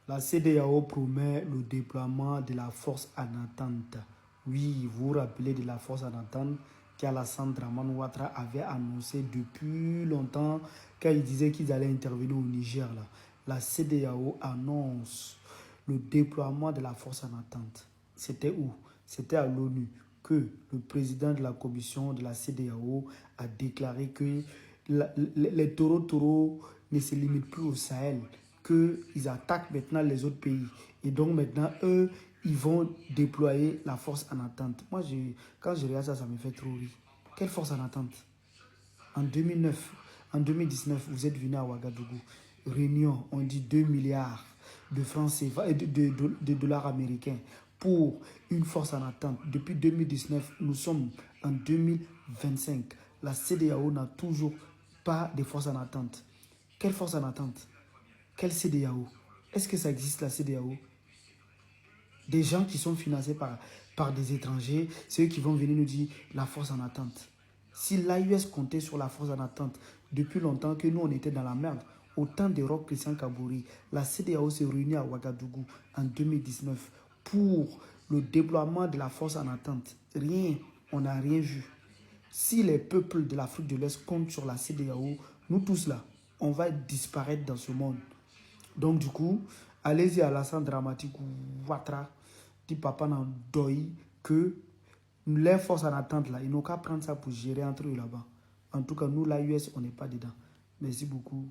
La CEDEAO promet le déploiement de la force en attente. Oui, vous vous rappelez de la force en attente qu'Alassane Draman Ouattara avait annoncé depuis longtemps quand il disait qu'ils allaient intervenir au Niger. Là. La CEDEAO annonce le déploiement de la force en attente. C'était où? C'était à l'ONU que le président de la commission de la CEDEAO a déclaré que les taureaux ne se limitent plus au Sahel, qu'ils attaquent maintenant les autres pays. Et donc maintenant, eux, ils vont déployer la force en attente. Moi, quand je regarde ça, ça me fait trop rire. Quelle force en attente? En 2009, en 2019, vous êtes venu à Ouagadougou. Réunion, on dit 2 milliards de francs CFA, de dollars américains pour une force en attente. Depuis 2019, nous sommes en 2025. La CEDEAO n'a toujours pas de force en attente. Quelle force en attente? Quelle CEDEAO? Est-ce que ça existe la CEDEAO? Des gens qui sont financés par des étrangers, c'est eux qui vont venir nous dire la force en attente. Si l'AUS comptait sur la force en attente depuis longtemps que nous on était dans la merde, au temps de Roch Christian Kabouri, la CEDEAO s'est réunie à Ouagadougou en 2019 pour le déploiement de la force en attente. Rien, on n'a rien vu. Si les peuples de l'Afrique de l'Est comptent sur la CEDEAO, nous tous là, on va disparaître dans ce monde. Donc du coup, allez-y à Alassane Dramatique ou Ouattara, dit papa n'en doit que les forces en attente là, ils n'ont qu'à prendre ça pour gérer entre eux là-bas. En tout cas, nous, l'AUS, on n'est pas dedans. Merci beaucoup.